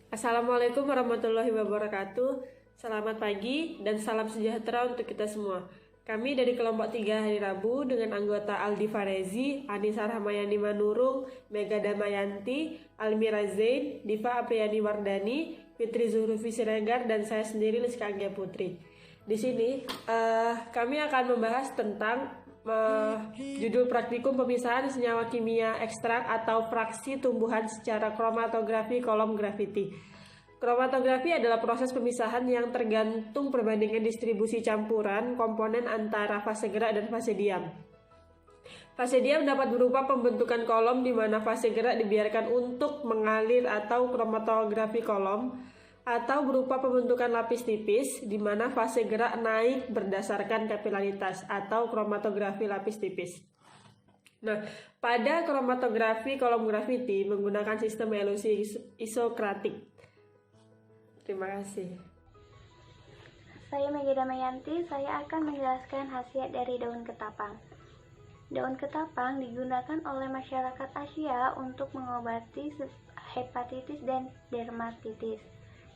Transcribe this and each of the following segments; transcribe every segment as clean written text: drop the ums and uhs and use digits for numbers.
Assalamualaikum warahmatullahi wabarakatuh. Selamat pagi dan salam sejahtera untuk kita semua. Kami dari kelompok 3 hari Rabu dengan anggota Aldi Farezi, Anissa Rahmayani Manurung, Mega Damayanti, Almira Zain, Diva Apriani Wardani, Fitri Zuhrufi Siregar, dan saya sendiri Liska Anggia Putri. Di sini kami akan membahas tentang judul praktikum pemisahan senyawa kimia ekstrak atau fraksi tumbuhan secara kromatografi kolom grafiti. Kromatografi adalah proses pemisahan yang tergantung perbandingan distribusi campuran komponen antara fase gerak dan fase diam. Fase diam dapat berupa pembentukan kolom di mana fase gerak dibiarkan untuk mengalir atau kromatografi kolom, atau berupa pembentukan lapis tipis di mana fase gerak naik berdasarkan kapilaritas atau kromatografi lapis tipis. Nah, pada kromatografi kolom grafiti menggunakan sistem elusi isokratik. Terima kasih. Saya Mega Damayanti, saya akan menjelaskan khasiat dari daun ketapang. Daun ketapang digunakan oleh masyarakat Asia untuk mengobati hepatitis dan dermatitis.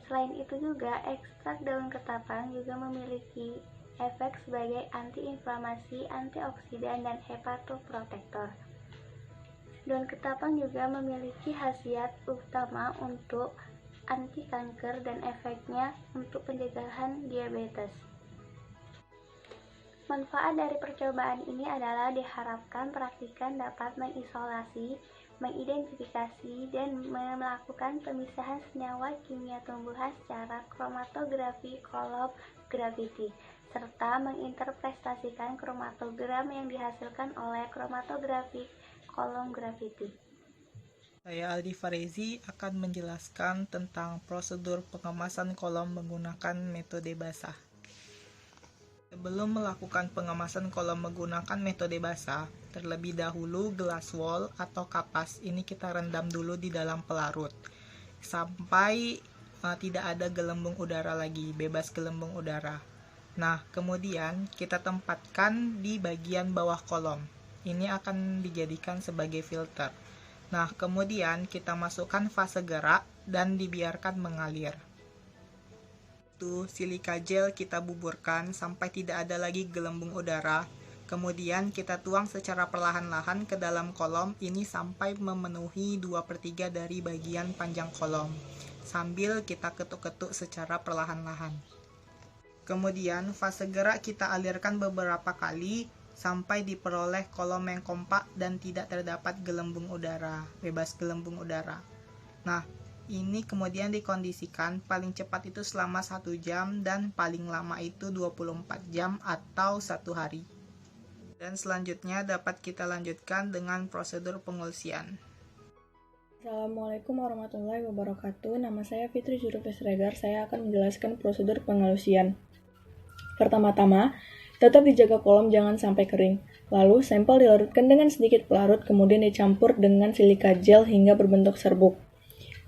Selain itu juga, ekstrak daun ketapang juga memiliki efek sebagai antiinflamasi, antioksidan, dan hepatoprotektor. Daun ketapang juga memiliki khasiat utama untuk anti kanker dan efeknya untuk pencegahan diabetes. Manfaat dari percobaan ini adalah diharapkan praktikan dapat mengisolasi, mengidentifikasi, dan melakukan pemisahan senyawa kimia tumbuhan secara kromatografi kolom grafiti, serta menginterpretasikan kromatogram yang dihasilkan oleh kromatografi kolom grafiti. Saya Aldi Farezi akan menjelaskan tentang prosedur pengemasan kolom menggunakan metode basah. Sebelum melakukan pengemasan kolom menggunakan metode basah, terlebih dahulu gelas wol atau kapas ini kita rendam dulu di dalam pelarut sampai tidak ada gelembung udara lagi, bebas gelembung udara. Nah, kemudian kita tempatkan di bagian bawah kolom. Ini akan dijadikan sebagai filter. Nah, kemudian kita masukkan fase gerak dan dibiarkan mengalir. Silika gel kita buburkan sampai tidak ada lagi gelembung udara. Kemudian kita tuang secara perlahan-lahan ke dalam kolom ini sampai memenuhi 2/3 dari bagian panjang kolom, sambil kita ketuk-ketuk secara perlahan-lahan. Kemudian fase gerak kita alirkan beberapa kali sampai diperoleh kolom yang kompak dan tidak terdapat gelembung udara, bebas gelembung udara. Nah, ini kemudian dikondisikan paling cepat itu selama 1 jam dan paling lama itu 24 jam atau 1 hari. Dan selanjutnya dapat kita lanjutkan dengan prosedur pengulsian. Assalamualaikum warahmatullahi wabarakatuh. Nama saya Fitri Zuhrufi Siregar. Saya akan menjelaskan prosedur pengelusian. Pertama-tama, tetap dijaga kolom jangan sampai kering. Lalu, sampel dilarutkan dengan sedikit pelarut, kemudian dicampur dengan silika gel hingga berbentuk serbuk.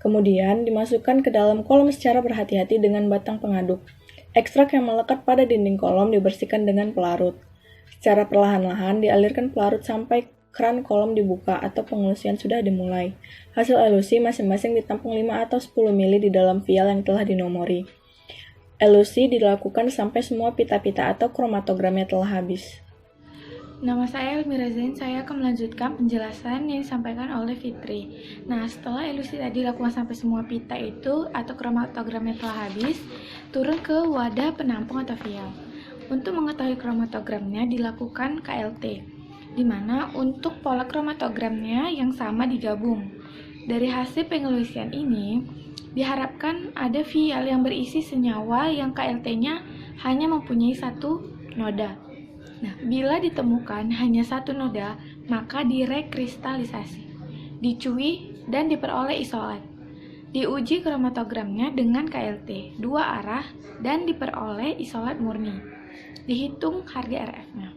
Kemudian, dimasukkan ke dalam kolom secara berhati-hati dengan batang pengaduk. Ekstrak yang melekat pada dinding kolom dibersihkan dengan pelarut. Secara perlahan-lahan, dialirkan pelarut sampai keran kolom dibuka atau pengelusian sudah dimulai. Hasil elusi masing-masing ditampung 5 atau 10 ml di dalam vial yang telah dinomori. Elusi dilakukan sampai semua pita-pita atau kromatogramnya telah habis. Nama saya Almira Zain, saya akan melanjutkan penjelasan yang disampaikan oleh Fitri. Nah, setelah elusi tadi dilakukan sampai semua pita itu atau kromatogramnya telah habis, turun ke wadah penampung atau vial. Untuk mengetahui kromatogramnya dilakukan KLT, di mana untuk pola kromatogramnya yang sama digabung. Dari hasil pengelusian ini, diharapkan ada vial yang berisi senyawa yang KLT-nya hanya mempunyai 1 noda. Nah, bila ditemukan hanya 1 noda, maka direkristalisasi, dicui, dan diperoleh isolat. Diuji kromatogramnya dengan KLT 2 arah dan diperoleh isolat murni. Dihitung harga RF-nya.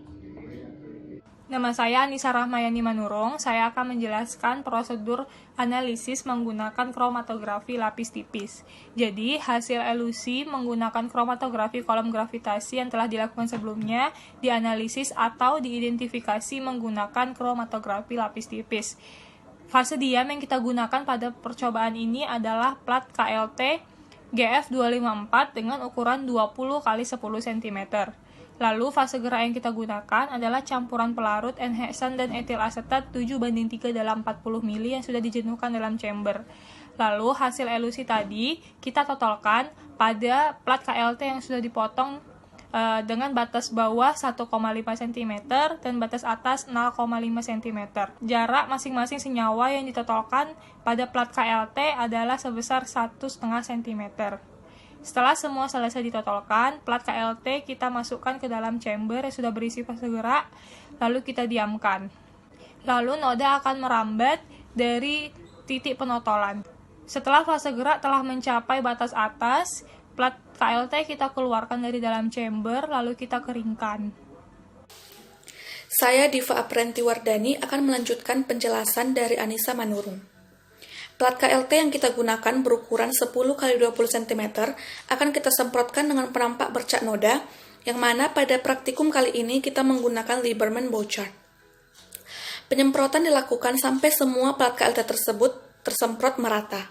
Nama saya Anissa Rahmayani Manurung. Saya akan menjelaskan prosedur analisis menggunakan kromatografi lapis tipis. Jadi, hasil elusi menggunakan kromatografi kolom gravitasi yang telah dilakukan sebelumnya dianalisis atau diidentifikasi menggunakan kromatografi lapis tipis. Fase diam yang kita gunakan pada percobaan ini adalah plat KLT GF254 dengan ukuran 20 x 10 cm. Lalu fase gerak yang kita gunakan adalah campuran pelarut enheksan dan etil asetat 7:3 dalam 40 ml yang sudah dijenuhkan dalam chamber. Lalu hasil elusi tadi kita totalkan pada plat KLT yang sudah dipotong dengan batas bawah 1,5 cm dan batas atas 0,5 cm. Jarak masing-masing senyawa yang ditotolkan pada plat KLT adalah sebesar 1,5 cm. Setelah semua selesai ditotolkan, plat KLT kita masukkan ke dalam chamber yang sudah berisi fase gerak, lalu kita diamkan. Lalu noda akan merambat dari titik penotolan. Setelah fase gerak telah mencapai batas atas, plat KLT kita keluarkan dari dalam chamber, lalu kita keringkan. Saya Diva Aprenti Wardani akan melanjutkan penjelasan dari Anissa Manurung. Plat KLT yang kita gunakan berukuran 10 x 20 cm akan kita semprotkan dengan perampak bercak noda, yang mana pada praktikum kali ini kita menggunakan Lieberman Bouchard. Penyemprotan dilakukan sampai semua plat KLT tersebut tersemprot merata.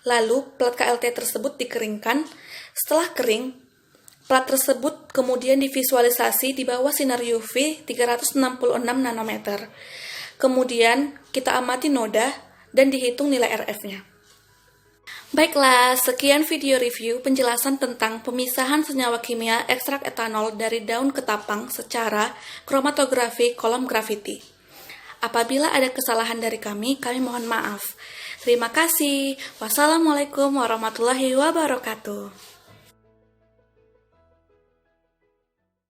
Lalu, plat KLT tersebut dikeringkan. Setelah kering, plat tersebut kemudian divisualisasi di bawah sinar UV 366 nanometer. Kemudian, kita amati noda dan dihitung nilai RF-nya. Baiklah, sekian video review penjelasan tentang pemisahan senyawa kimia ekstrak etanol dari daun ketapang secara kromatografi kolom grafiti. Apabila ada kesalahan dari kami mohon maaf. Terima kasih. Wassalamualaikum warahmatullahi wabarakatuh.